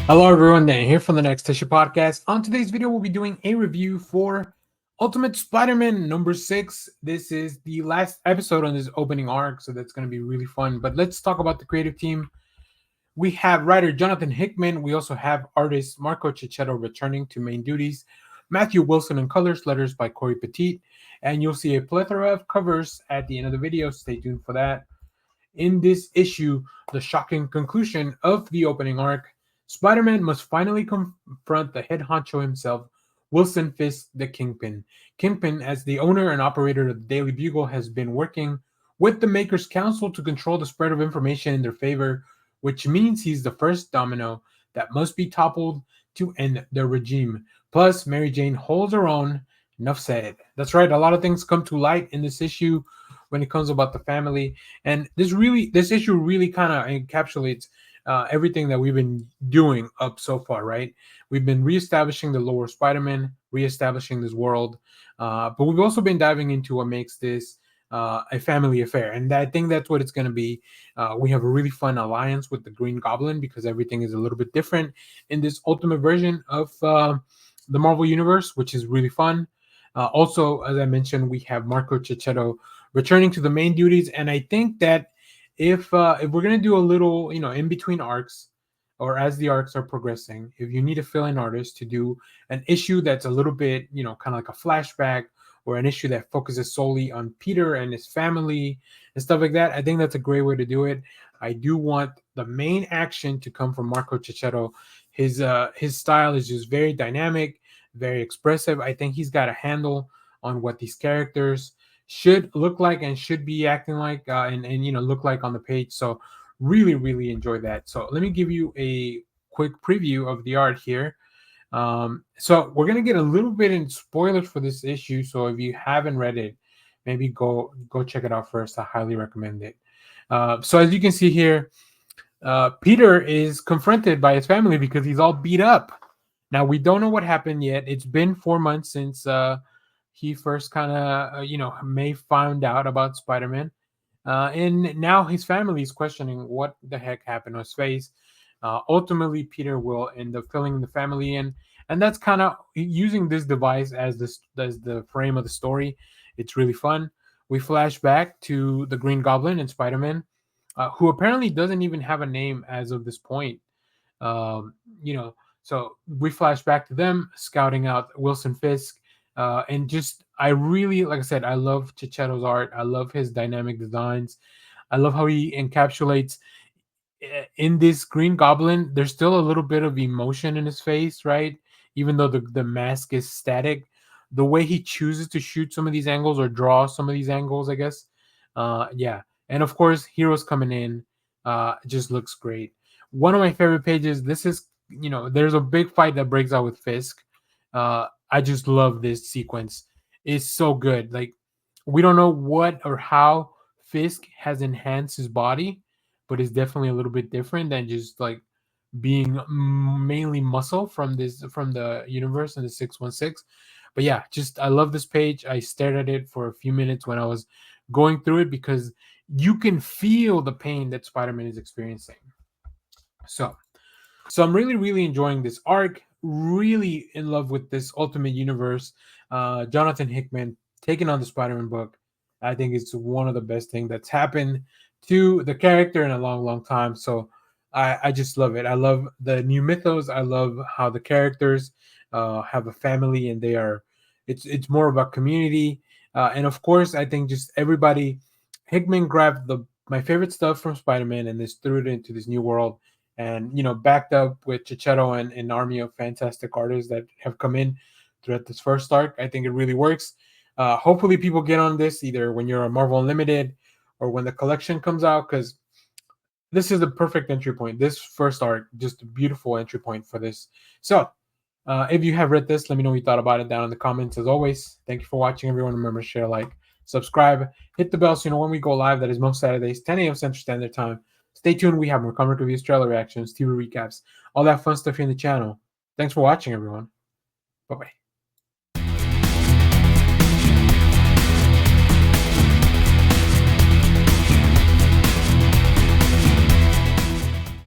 Hello everyone, Dan here from the Next Tissue Podcast. On today's video, we'll be doing a review for Ultimate Spider-Man number 6. This is the last episode on this opening arc, so that's going to be really fun. But let's talk about the creative team. We have writer Jonathan Hickman. We also have artist Marco Checchetto returning to main duties. Matthew Wilson and colors, letters by Cory Petit. And you'll see a plethora of covers at the end of the video. Stay tuned for that. In this issue, the shocking conclusion of the opening arc, Spider-Man must finally confront the head honcho himself, Wilson Fisk, the Kingpin. Kingpin, as the owner and operator of the Daily Bugle, has been working with the Makers Council to control the spread of information in their favor, which means he's the first domino that must be toppled to end their regime. Plus, Mary Jane holds her own. Enough said. That's right, a lot of things come to light in this issue when it comes about the family, and this issue really kind of encapsulates everything that we've been doing up so far, right? We've been reestablishing the lore of Spider-Man, reestablishing this world, but we've also been diving into what makes this a family affair, and I think that's what it's going to be. We have a really fun alliance with the Green Goblin because everything is a little bit different in this ultimate version of the Marvel Universe, which is really fun. Also, as I mentioned, we have Marco Checchetto returning to the main duties, and I think that if we're gonna do a little, in between arcs, or as the arcs are progressing, if you need a fill-in artist to do an issue that's a little bit, kind of like a flashback, or an issue that focuses solely on Peter and his family and stuff like that, I think that's a great way to do it. I do want the main action to come from Marco Checchetto. His style is just very dynamic, very expressive. I think he's got a handle on what these characters should look like and should be acting like and look like on the page. So really enjoy that. So let me give you a quick preview of the art here. So we're gonna get a little bit in spoilers for this issue, so if you haven't read it, maybe go check it out first. I highly recommend it. So as you can see here, Peter is confronted by his family because he's all beat up. Now we don't know what happened yet. It's been 4 months since he first kind of may found out about Spider-Man, and now his family is questioning what the heck happened to his face. Ultimately, Peter will end up filling the family in, and that's kind of using this device as the frame of the story. It's really fun. We flash back to the Green Goblin and Spider-Man, who apparently doesn't even have a name as of this point. Um, you know, so we flash back to them scouting out Wilson Fisk, and just I really, like I said, I love Checchetto's art. I love his dynamic designs. I love how he encapsulates in this Green Goblin. There's still a little bit of emotion in his face, right? Even though the mask is static, the way he chooses to shoot some of these angles or draw some of these angles, I guess. Yeah, and of course, heroes coming in, just looks great. One of my favorite pages. This is, there's a big fight that breaks out with Fisk. I just love this sequence. It's so good. Like, we don't know what or how Fisk has enhanced his body, but it's definitely a little bit different than just like being mainly muscle from the universe in the 616. But yeah, just I love this page. I stared at it for a few minutes when I was going through it because you can feel the pain that Spider-Man is experiencing. So I'm really enjoying this arc. Really in love with this Ultimate Universe. Jonathan Hickman taking on the Spider-Man book. I think it's one of the best things that's happened to the character in a long time. So I just love it. I love the new mythos. I love how the characters have a family and they are. It's more about community. And of course, I think just everybody. Hickman grabbed my favorite stuff from Spider-Man and just threw it into this new world, and backed up with Checchetto and an army of fantastic artists that have come in throughout this first arc. I think it really works. Hopefully people get on this either when you're a Marvel Unlimited or when the collection comes out, because this is the perfect entry point. This first arc, just a beautiful entry point for this. So if you have read this, let me know what you thought about it down in the comments. As always, thank you for watching, everyone. Remember, share, like, subscribe, hit the bell so you know when we go live. That is most Saturdays, 10 a.m. Central Standard Time. Stay tuned. We have more comic reviews, trailer reactions, TV recaps, all that fun stuff here in the channel. Thanks for watching, everyone. Bye-bye.